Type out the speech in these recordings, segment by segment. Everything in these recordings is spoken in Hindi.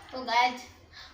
तो गाइज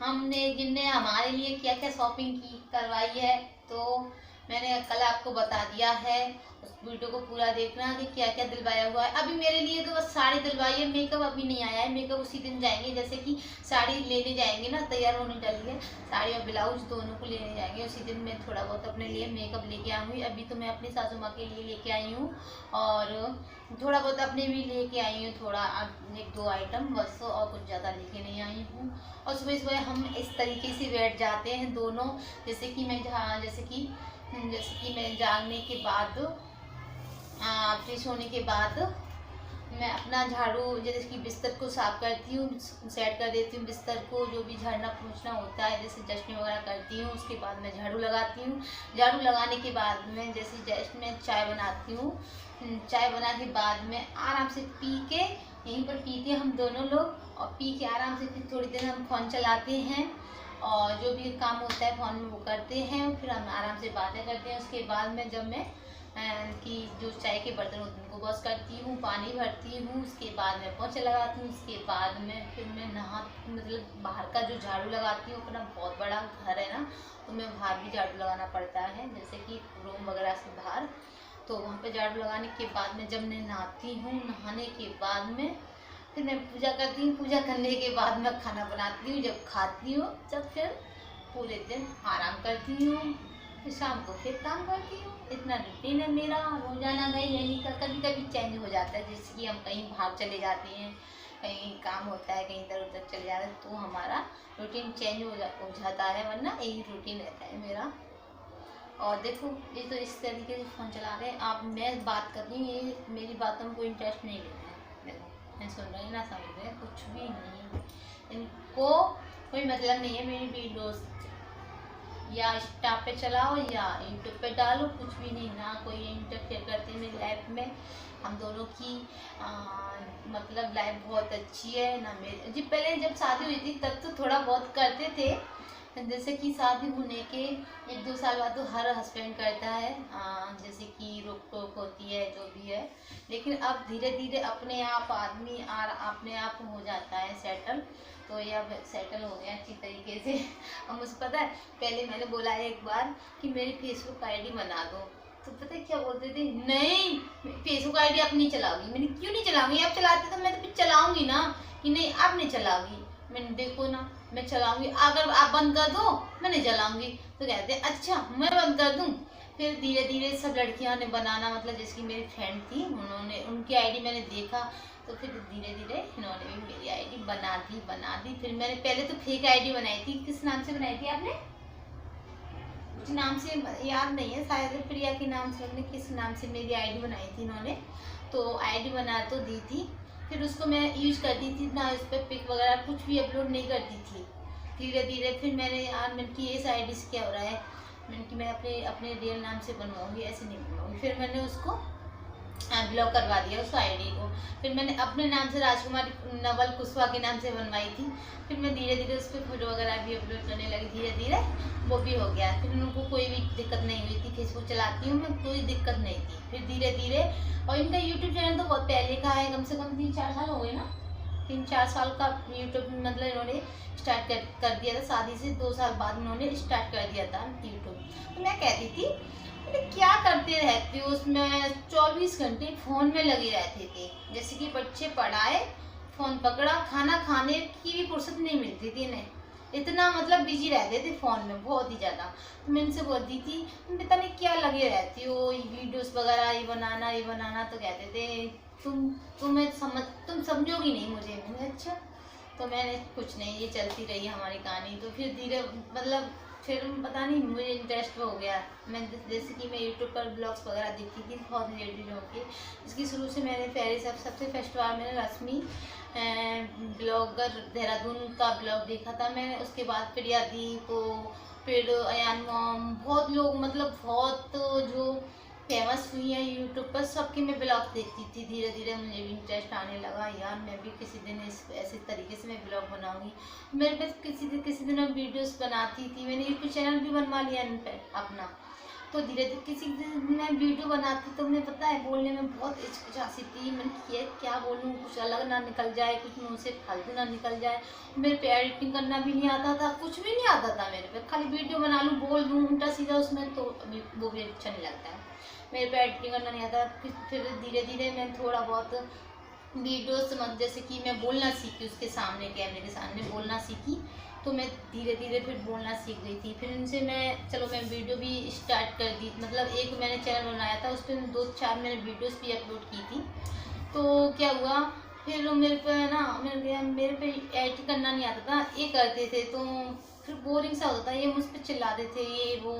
हमने जिनने हमारे लिए क्या क्या शॉपिंग की करवाई है, तो मैंने कल आपको बता दिया है। उस वीडियो को पूरा देखना कि क्या क्या दिलवाया हुआ है। अभी मेरे लिए तो बस साड़ी दिलवाई है, मेकअप अभी नहीं आया है। मेकअप उसी दिन जाएंगे, जैसे कि साड़ी लेने जाएंगे ना, तैयार होने डली है, साड़ी और ब्लाउज दोनों को लेने जाएंगे उसी दिन। मैं थोड़ा बहुत अपने लिए मेकअप लेके आऊँगी। अभी तो मैं अपनी सासू माँ के लिए लेके आई हूँ और थोड़ा बहुत अपने भी लेके आई हूँ, थोड़ा एक दो आइटम बस, और कुछ ज़्यादा लेके नहीं आई हूँ। और सुबह सुबह हम इस तरीके से बैठ जाते हैं दोनों, जैसे कि मैं जागने के बाद, फ्रेश होने के बाद मैं अपना झाड़ू, जैसे कि बिस्तर को साफ करती हूँ, सेट कर देती हूँ बिस्तर को, जो भी झाड़ना पोंछना होता है, जैसे डस्टिंग वगैरह करती हूँ। उसके बाद मैं झाड़ू लगाती हूँ। झाड़ू लगाने के बाद में जैसे जस्ट मैं चाय बनाती हूँ। चाय बना के बाद में आराम से पी के, यहीं पर पीते हैं हम दोनों लोग, और पी के आराम से फिर थोड़ी देर हम फ़ोन चलाते हैं और जो भी काम होता है फ़ोन में वो करते हैं। फिर हम आराम से बातें करते हैं। उसके बाद में जब मैं कि जो चाय के बर्तन होते हैं उनको वॉश करती हूँ, पानी भरती हूँ, उसके बाद मैं पोछा लगाती हूँ। उसके बाद में फिर मैं मतलब बाहर का जो झाड़ू लगाती हूँ, अपना बहुत बड़ा घर है ना, तो मैं बाहर भी झाड़ू लगाना पड़ता है, जैसे कि रूम वगैरह से बाहर। तो वहाँ पे झाड़ू लगाने के बाद में जब मैं नहाती हूँ, नहाने के बाद में फिर मैं पूजा करती हूँ। पूजा करने के बाद मैं खाना बनाती हूँ, जब खाती हूँ जब फिर पूरे दिन आराम करती हूँ, फिर शाम को फिर काम करती हूँ। इतना रूटीन है मेरा रोजाना का यही का। कभी कभी चेंज हो जाता है, जैसे कि हम कहीं बाहर चले जाते हैं, कहीं काम होता है, कहीं इधर उधर चले जाते हैं, तो हमारा रूटीन चेंज हो जाता है, वरना यही रूटीन रहता है मेरा। और देखो, ये तो इस तरीके से फ़ोन चला रहे हैं आप, मैं बात कर रही हूँ, ये मेरी बातों में कोई इंटरेस्ट नहीं लेते हैं। देखो, मैं सुन रही ना समझ रहे, कुछ भी नहीं, इनको कोई मतलब नहीं है मेरी वीडियोस। या इंस्टा पे चलाओ या यूट्यूब पे डालो, कुछ भी नहीं, ना कोई इंटरफेयर करते मेरी लाइफ में। हम दोनों की मतलब लाइफ बहुत अच्छी है ना। मेरी जी पहले जब शादी हुई थी तब तो थोड़ा बहुत करते थे, जैसे कि शादी होने के एक दो साल बाद तो हर हस्बैंड करता है, जैसे कि रोक टोक होती है जो भी है। लेकिन अब धीरे धीरे अपने आप आदमी अपने आप हो जाता है सेटल। तो ये अब सेटल हो गया अच्छी तरीके से। अब मुझे पता है, पहले मैंने बोला है एक बार कि मेरी फेसबुक आईडी बना दो, तो पता है क्या बोलते थे, नहीं फेसबुक आईडी अब नहीं चलाऊंगी। मैंने क्यों नहीं चलाऊंगी, अब चलाती तो मैं तो फिर चलाऊंगी ना, कि नहीं अब नहीं चलाऊंगी। मैंने देखो ना, मैं चलाऊंगी, अगर आप बंद कर दो मैं नहीं चलाऊंगी। तो कहते अच्छा मैं बंद कर दूं। फिर धीरे धीरे सब लड़कियां ने बनाना, मतलब जिसकी मेरी फ्रेंड थी उन्होंने, उनकी आईडी मैंने देखा, तो फिर धीरे धीरे इन्होंने भी मेरी आईडी बना दी। फिर मैंने पहले तो फेक आईडी बनाई थी। किस नाम से बनाई थी आपने, कुछ नाम से याद नहीं है, शायद प्रिया के नाम से, हमने किस नाम से मेरी आईडी बनाई थी इन्होंने। तो आईडी बना तो दी थी, फिर उसको मैं यूज करती थी ना, उस पर पिक वगैरह कुछ भी अपलोड नहीं करती थी। धीरे धीरे फिर मैंने यार मैंने कि इस आईडी से क्या हो रहा है, मैंने कि मैं अपने अपने रियल नाम से बनवाऊंगी, ऐसे नहीं बनवाऊंगी। फिर मैंने उसको ब्लॉक करवा दिया उस आईडी को। फिर मैंने अपने नाम से राजकुमारी नवल कुशवाहा के नाम से बनवाई थी। फिर मैं धीरे धीरे उस पर फोटो वगैरह भी अपलोड करने लगी, धीरे धीरे वो भी हो गया। फिर उनको कोई भी दिक्कत नहीं हुई थी, फेसबुक चलाती हूँ मैं, कोई दिक्कत नहीं थी। फिर धीरे धीरे, और इनका यूट्यूब चैनल तो बहुत पहले का है, कम से कम 3-4 साल हो गए ना, 3-4 साल का यूट्यूब, मतलब इन्होंने स्टार्ट कर दिया था, शादी से 2 साल बाद इन्होंने स्टार्ट कर दिया था यूट्यूब। तो मैं कहती थी क्या करते रहते हो उसमें, 24 घंटे फोन में लगे रहते थे, जैसे कि बच्चे पढ़ाए फोन पकड़ा, खाना खाने की भी फुर्सत नहीं मिलती थी इन्हें, इतना मतलब बिजी रहते थे फोन में बहुत ही ज़्यादा। तो मैं इनसे बोलती थी पता नहीं क्या लगे रहती हो, ये वीडियोस वगैरह ये बनाना। तो कहते थे तुम समझोगी नहीं मुझे। मैंने अच्छा, तो मैंने कुछ नहीं, ये चलती रही हमारी कहानी। तो फिर धीरे मतलब फिर पता नहीं मुझे इंटरेस्ट हो गया। मैं जैसे कि मैं यूट्यूब पर ब्लॉग्स वगैरह देखती थी बहुत रिलेटेड होके, इसकी शुरू से मैंने पहले सबसे फर्स्ट बार मैंने रश्मि ब्लॉगर देहरादून का ब्लॉग देखा था मैंने। उसके बाद प्रिया दी को, फिर अयान मॉम, बहुत लोग मतलब बहुत जो फेमस हुई है यूट्यूब पर, सबके मैं ब्लॉग देखती थी। धीरे धीरे मुझे भी इंटरेस्ट आने लगा, यार मैं भी किसी दिन इस ऐसे तरीके से मैं ब्लॉग बनाऊंगी। मेरे पास किसी दिन मैं वीडियोस बनाती थी, मैंने यूट्यूब चैनल भी बनवा लिया इन पर अपना। तो धीरे धीरे किसी दिन मैं वीडियो बनाती तो मुझे पता है बोलने में बहुत हिचकिचाती थी। मैंने किया क्या बोलूँ, कुछ अलग ना निकल जाए, कुछ मुँह से फालतू ना निकल जाए। मेरे पे एडिटिंग करना भी नहीं आता था, कुछ भी नहीं आता था मेरे पे। खाली वीडियो बना लूँ, बोल दूँ उल्टा सीधा उसमें, तो अभी वो भी अच्छा नहीं लगता है। मेरे पे एडिटिंग करना नहीं आता। फिर धीरे धीरे मैं थोड़ा बहुत वीडियोस जैसे कि मैं बोलना सीखी, उसके सामने कैमरे के सामने बोलना सीखी, तो मैं धीरे धीरे फिर बोलना सीख गई थी। फिर उनसे मैं वीडियो भी स्टार्ट कर दी। मतलब एक मैंने चैनल बनाया था, उस पर 2-4 मैंने वीडियोस भी अपलोड की थी। तो क्या हुआ, फिर मेरे पे एडिट करना नहीं आता था, ये करते थे तो फिर बोरिंग सा होता था, ये मुझ पर चिल्लाते थे ये वो।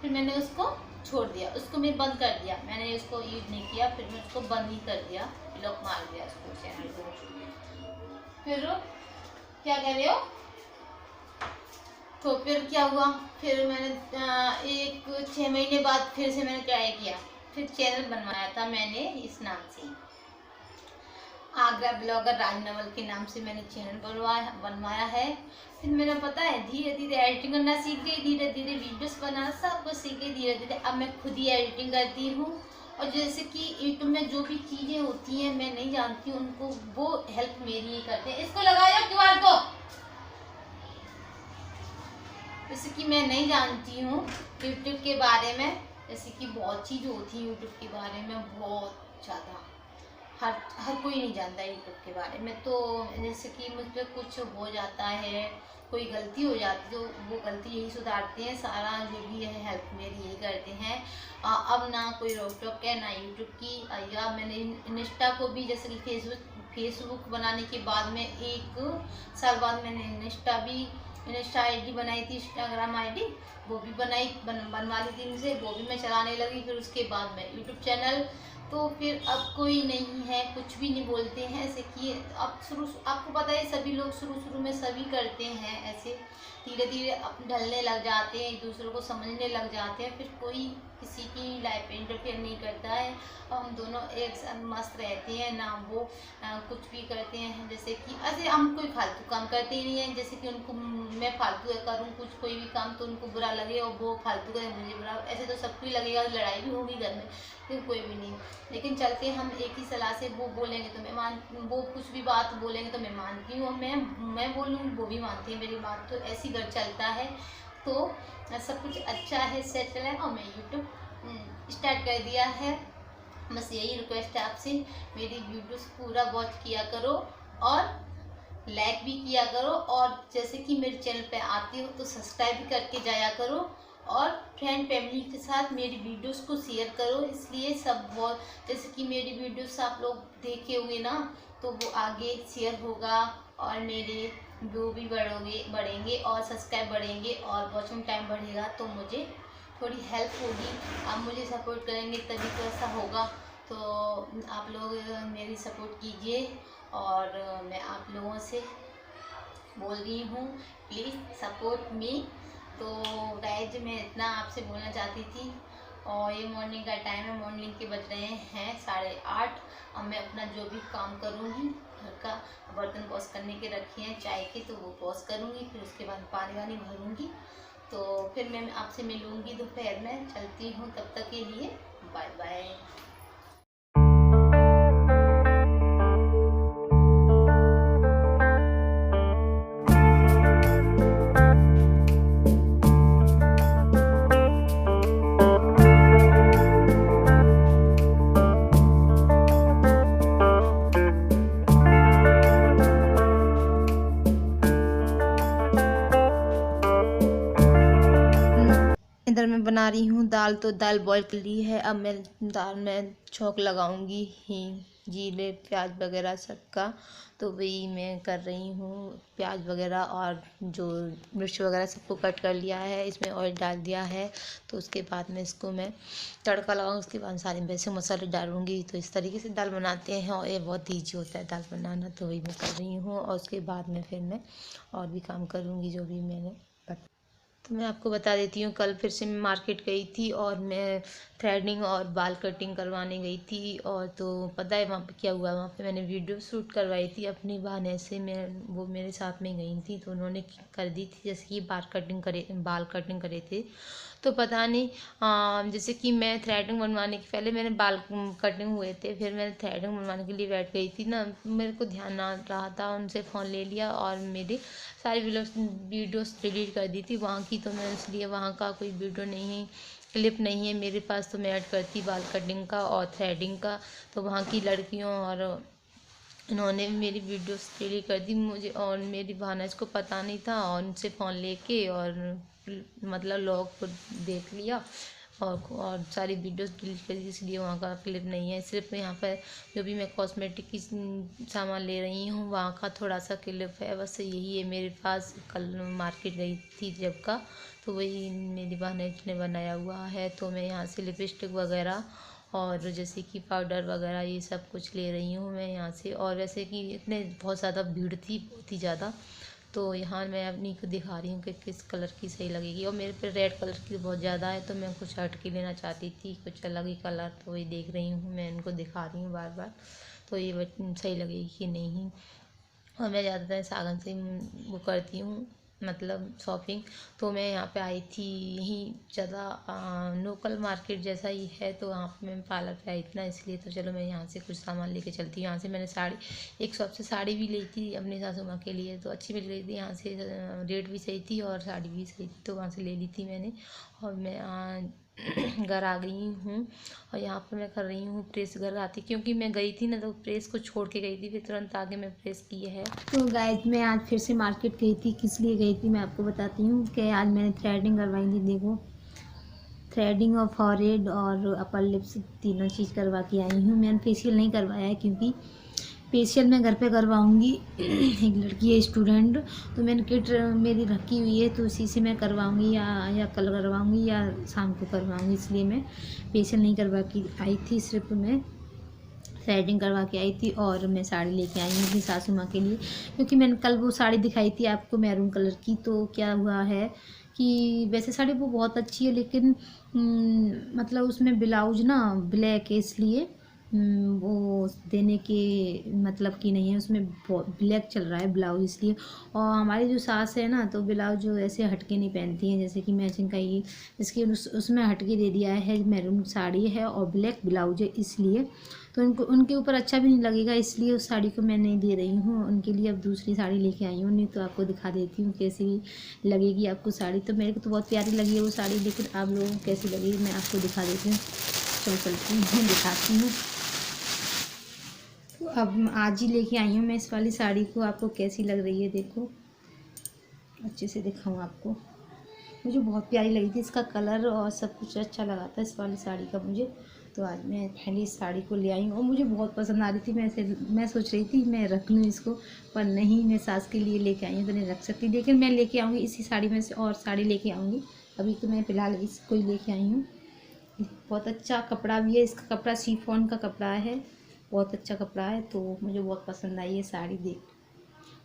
फिर मैंने उसको छोड़ दिया, उसको मैं बंद कर दिया, मैंने उसको यूज नहीं किया। फिर मैं उसको बंद ही कर दिया, ब्लॉक मार दिया उसको, चैनल को। फिर क्या कह रहे हो, तो फिर क्या हुआ, फिर मैंने 6 महीने बाद फिर से मैंने ट्राई किया। फिर चैनल बनवाया था मैंने इस नाम से, आगरा ब्लॉगर राजनवल के नाम से मैंने चैनल बनवाया है। फिर मैंने पता है धीरे धीरे एडिटिंग करना सीख गई, धीरे धीरे वीडियोस बनाना सब कुछ सीख गई धीरे धीरे। अब मैं खुद ही एडिटिंग करती हूँ। और जैसे कि यूट्यूब में जो भी चीज़ें होती हैं मैं नहीं जानती हूँ, उनको वो हेल्प मेरी ही करते हैं। इसको लगाया क्यूआर को। जैसे कि मैं नहीं जानती हूँ यूट्यूब के बारे में, जैसे कि बहुत चीज़ होती है यूट्यूब के बारे में, बहुत ज़्यादा हर कोई नहीं जानता यूट्यूब के बारे में। तो जैसे कि मुझ पर कुछ हो जाता है, कोई गलती हो जाती है, तो वो गलती यही सुधारते हैं, सारा जो भी है हेल्प मेरी यही करते हैं। अब ना कोई रोक टोक है ना यूट्यूब की। या मैंने इंस्टा को भी, जैसे कि फेसबुक बनाने के बाद में 1 साल बाद मैंने इंस्टा आईडी बनाई थी, इंस्टाग्राम आईडी वो भी बनवा ली थी उनसे, वो भी मैं चलाने लगी। फिर उसके बाद में यूट्यूब चैनल, तो फिर अब कोई नहीं है, कुछ भी नहीं बोलते हैं ऐसे कि अब आपको पता है सभी लोग शुरू में सभी करते हैं ऐसे, धीरे धीरे अब ढलने लग जाते हैं, एक दूसरे को समझने लग जाते हैं। फिर कोई किसी की लाइफ पे इंटरफेयर नहीं करता है, और हम दोनों एक साथ मस्त रहते हैं ना। वो कुछ भी करते हैं, जैसे कि ऐसे हम कोई फालतू काम करते ही नहीं है। जैसे कि उनको मैं फालतू करूँ कुछ कोई भी काम तो उनको बुरा लगे, और वो फालतू करे मुझे बुरा, ऐसे तो सबको ही लगेगा, लड़ाई भी होगी घर में, फिर कोई भी नहीं। लेकिन चलते हम एक ही सलाह से, वो बोलेंगे तो वो कुछ भी बात बोलेंगे तो मैं मानती हूँ, मैं बोलूँगी वो भी मानती है मेरी बात, तो ऐसी घर चलता है। तो सब कुछ अच्छा है, सेटल है, और मैं यूट्यूब स्टार्ट कर दिया है। बस यही रिक्वेस्ट है आपसे, मेरी वीडियोस पूरा वॉच किया करो और लाइक भी किया करो, और जैसे कि मेरे चैनल पे आते हो तो सब्सक्राइब भी करके जाया करो, और फ्रेंड फैमिली के साथ मेरी वीडियोस को शेयर करो। इसलिए सब बहुत, जैसे कि मेरी वीडियोस आप लोग देखे हुए ना, तो वो आगे शेयर होगा, और मेरे व्यू भी बढ़ेंगे, और सब्सक्राइब बढ़ेंगे, और वॉचिंग टाइम बढ़ेगा, तो मुझे थोड़ी हेल्प होगी। आप मुझे सपोर्ट करेंगे तभी तो ऐसा होगा। तो आप लोग मेरी सपोर्ट कीजिए, और मैं आप लोगों से बोल रही हूँ प्लीज़ सपोर्ट मी। तो गाइज मैं इतना आपसे बोलना चाहती थी। और ये मॉर्निंग का टाइम है, मॉर्निंग के बज रहे हैं 8:30। अब मैं अपना जो भी काम करूँगी, घर का बर्तन वॉश करने के रखे हैं चाय के, तो वो वॉश करूँगी। फिर उसके बाद पानी वानी भरूँगी, तो फिर मैं आपसे मिलूँगी दोपहर में। चलती हूँ, तब तक के लिए बाय बाय। इधर मैं बना रही हूँ दाल, तो दाल बॉईल कर ली है। अब मैं दाल में छौंक लगाऊंगी, हींग जीरे प्याज वगैरह सबका, तो वही मैं कर रही हूँ। प्याज वगैरह और जो मिर्च वगैरह सबको कट कर लिया है, इसमें ऑयल डाल दिया है। तो उसके बाद में इसको मैं तड़का लगाऊंगी, उसके बाद सारे वैसे मसाले डालूंगी। तो इस तरीके से दाल बनाते हैं, और ये बहुत ईजी होता है दाल बनाना, तो वही मैं कर रही हूँ। और उसके बाद में फिर मैं और भी काम करूँगी जो भी मैंने तो मैं आपको बता देती हूँ, कल फिर से मैं मार्केट गई थी और मैं थ्रेडिंग और बाल कटिंग करवाने गई थी। और तो पता है वहाँ पे क्या हुआ, वहाँ पे मैंने वीडियो शूट करवाई थी अपनी बहन से। मैं वो मेरे साथ में गई थी तो उन्होंने कर दी थी, जैसे कि बाल कटिंग करे थे। तो पता नहीं जैसे कि मैं थ्रेडिंग बनवाने के पहले मैंने बाल कटिंग हुए थे, फिर मैं थ्रेडिंग बनवाने के लिए बैठ गई थी ना, मेरे को ध्यान ना रहा था, उनसे फ़ोन ले लिया और मेरी सारी वीडियोस डिलीट कर दी थी वहाँ की। तो मैं इसलिए वहाँ का कोई वीडियो नहीं है, क्लिप नहीं है मेरे पास, तो मैं ऐड करती बाल कटिंग का और थ्रेडिंग का। तो वहाँ की लड़कियों और इन्होंने मेरी वीडियोस डिलीट कर दी मुझे, और मेरी भानज को पता नहीं था और उनसे फ़ोन लेके और मतलब लॉग को देख लिया और सारी वीडियोस डिलीट कर दी, इसलिए वहाँ का क्लिप नहीं है। सिर्फ यहाँ पर जो भी मैं कॉस्मेटिक की सामान ले रही हूँ वहाँ का थोड़ा सा क्लिप है, बस यही है मेरे पास। कल मार्केट गई थी जब का, तो वही मेरी बहन ने बनाया हुआ है। तो मैं यहाँ से लिपस्टिक वगैरह और जैसे कि पाउडर वगैरह ये सब कुछ ले रही हूँ मैं यहाँ से। और वैसे कि इतने बहुत ज़्यादा भीड़ थी, बहुत ही ज़्यादा, तो यहाँ मैं अपनी को दिखा रही हूँ कि किस कलर की सही लगेगी। और मेरे पे रेड कलर की बहुत ज़्यादा है, तो मैं कुछ हट के लेना चाहती थी, कुछ अलग ही कलर, तो वही देख रही हूँ मैं, इनको दिखा रही हूँ बार बार, तो ये सही लगेगी कि नहीं। और मैं ज़्यादातर सागन से वो करती हूँ, मतलब शॉपिंग। तो मैं यहाँ पे आई थी, यहीं ज़्यादा लोकल मार्केट जैसा ही है, तो वहाँ पे मैं पार्लर पे आई थी ना, इसलिए तो चलो मैं यहाँ से कुछ सामान लेके चलती हूँ। यहाँ से मैंने साड़ी, एक शॉप से साड़ी भी ली थी अपनी सासू माँ के लिए, तो अच्छी मिल गई थी यहाँ से, रेट भी सही थी और साड़ी भी सही थी, तो वहाँ से ले ली थी मैंने। और मैं घर आ गई हूँ और यहाँ पर मैं कर रही हूँ प्रेस। घर आती क्योंकि मैं गई थी ना, तो प्रेस को छोड़ के गई थी, फिर तुरंत आगे मैं प्रेस की है। तो गाइस मैं आज फिर से मार्केट गई थी, किस लिए गई थी मैं आपको बताती हूँ कि आज मैंने थ्रेडिंग करवाई थी। देखो, थ्रेडिंग और फॉरहेड और अपर लिप्स तीनों चीज़ करवा के आई हूँ। मैंने फेशियल नहीं करवाया है क्योंकि फेशियल मैं घर पे करवाऊँगी। एक लड़की है स्टूडेंट, तो मैंने किट मेरी रखी हुई है, तो उसी से मैं करवाऊँगी, या कल करवाऊँगी या शाम को करवाऊँगी, इसलिए मैं फेशियल नहीं करवा के आई थी। सिर्फ मैं थ्रेडिंग करवा के आई थी और मैं साड़ी लेके आई हूँ अपनी सासू माँ के लिए, क्योंकि मैंने कल वो साड़ी दिखाई थी आपको मैरून कलर की। तो क्या हुआ है कि वैसे साड़ी वो बहुत अच्छी है, लेकिन मतलब उसमें ब्लाउज ना ब्लैक है, इसलिए वो देने के मतलब की नहीं है, उसमें ब्लैक चल रहा है ब्लाउज, इसलिए। और हमारी जो सास है ना, तो ब्लाउज जो ऐसे हटके नहीं पहनती हैं, जैसे कि मैचिंग का ये, इसके उसमें हटके दे दिया है। मैरून साड़ी है और ब्लैक ब्लाउज है, इसलिए तो उनके ऊपर अच्छा भी नहीं लगेगा, इसलिए उस साड़ी को मैं नहीं दे रही हूँ उनके लिए। अब दूसरी साड़ी लेके आई हूँ, नहीं तो आपको दिखा देती हूँ कैसी लगेगी आपको साड़ी। तो मेरे को तो बहुत प्यारी लगी है वो साड़ी, लेकिन आप लोगों को कैसी लगेगी मैं आपको दिखा देती हूँ। चलती हूँ, दिखाती हूँ। तो अब आज ही लेके आई हूँ मैं इस वाली साड़ी को, आपको कैसी लग रही है देखो, अच्छे से दिखाऊँ आपको। मुझे बहुत प्यारी लगी थी, इसका कलर और सब कुछ अच्छा लगा था इस वाली साड़ी का मुझे। तो आज मैं पहले इस साड़ी को ले आई हूँ और मुझे बहुत पसंद आ रही थी। मैं सोच रही थी मैं रख लूँ इसको, पर नहीं, मैं सास के लिए लेके आई हूँ तो नहीं रख सकती, लेकिन मैं लेके आऊँगी इसी साड़ी में से और साड़ी लेके आऊँगी। अभी तो मैं फ़िलहाल इसको ही लेके आई हूँ। बहुत अच्छा कपड़ा भी है, इसका कपड़ा शिफॉन का कपड़ा है, बहुत अच्छा कपड़ा है, तो मुझे बहुत पसंद आई है साड़ी। देख,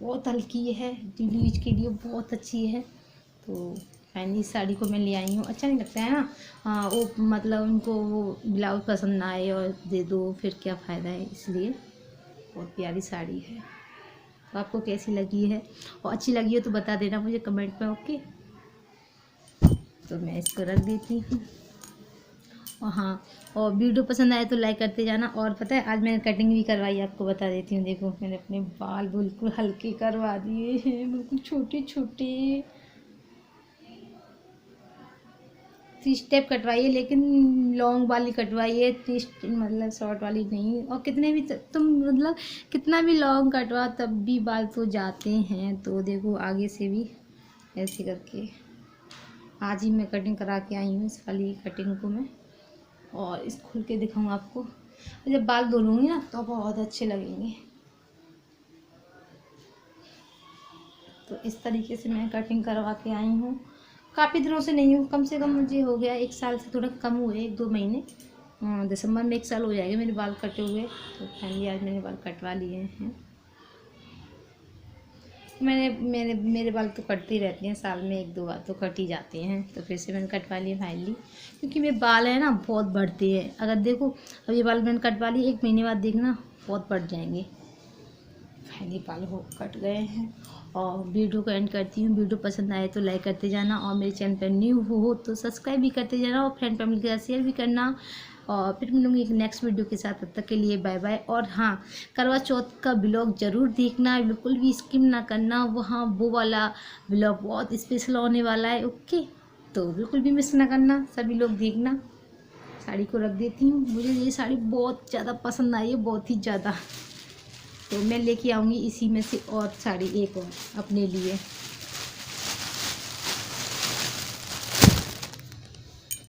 बहुत हल्की है, डेली यूज के लिए बहुत अच्छी है। तो फाइनली इस साड़ी को मैं ले आई हूँ। अच्छा नहीं लगता है ना, हाँ, वो मतलब उनको वो ब्लाउज पसंद ना आए और दे दो, फिर क्या फ़ायदा है, इसलिए। बहुत प्यारी साड़ी है। तो आपको कैसी लगी है, और अच्छी लगी हो तो बता देना मुझे कमेंट में, ओके। तो मैं इसको रख देती हूँ। और हाँ, और वीडियो पसंद आए तो लाइक करते जाना। और पता है आज मैंने कटिंग भी करवाई, आपको बता देती हूँ। देखो, मैंने अपने बाल बिल्कुल हल्के करवा दिए हैं, बिल्कुल छोटे छोटे 3 स्टेप कटवाई है, लेकिन लॉन्ग वाली कटवाई है, 3 मतलब शॉर्ट वाली नहीं। और कितने भी तुम मतलब कितना भी लॉन्ग कटवा तब भी बाल तो जाते हैं। तो देखो आगे से भी ऐसे करके आज ही मैं कटिंग करा के आई हूँ इस वाली कटिंग को मैं, और इस खुल के दिखाऊँ आपको। जब बाल धुलूँगी ना तो बहुत अच्छे लगेंगे। तो इस तरीके से मैं कटिंग करवा के आई हूँ। काफ़ी दिनों से नहीं हूँ, कम से कम मुझे हो गया 1 साल से थोड़ा कम हुए, 1-2 महीने। दिसंबर में 1 साल हो जाएगा मेरे बाल कटे हुए। तो फाइनली आज मैंने बाल कटवा लिए हैं। मेरे बाल तो कटते ही रहते हैं, साल में 1-2 बार तो कट ही जाते हैं, तो फिर से मैंने कटवा लिए फाइनली। क्योंकि मेरे बाल है ना बहुत बढ़ते हैं, अगर देखो अब ये बाल मैंने कटवा लिए, 1 महीने बाद देखना बहुत बढ़ जाएंगे। फाइनली बाल हो कट गए हैं। और वीडियो को एंड करती हूँ। वीडियो पसंद आए तो लाइक करते जाना, और मेरे चैनल पर न्यू हो तो सब्सक्राइब भी करते जाना, और फ्रेंड फैमिली के साथ शेयर भी करना। और फिर मिलूँगी एक नेक्स्ट वीडियो के साथ, तब तक के लिए बाय बाय। और हाँ, करवा चौथ का ब्लॉग ज़रूर देखना, बिल्कुल भी स्किप ना करना। वो वाला ब्लॉग बहुत स्पेशल होने वाला है, ओके। तो बिल्कुल भी मिस ना करना, सभी लोग देखना। साड़ी को रख देती हूँ, मुझे ये साड़ी बहुत ज़्यादा पसंद आई है, बहुत ही ज़्यादा। तो मैं लेके आऊँगी इसी में से और साड़ी एक और अपने लिए।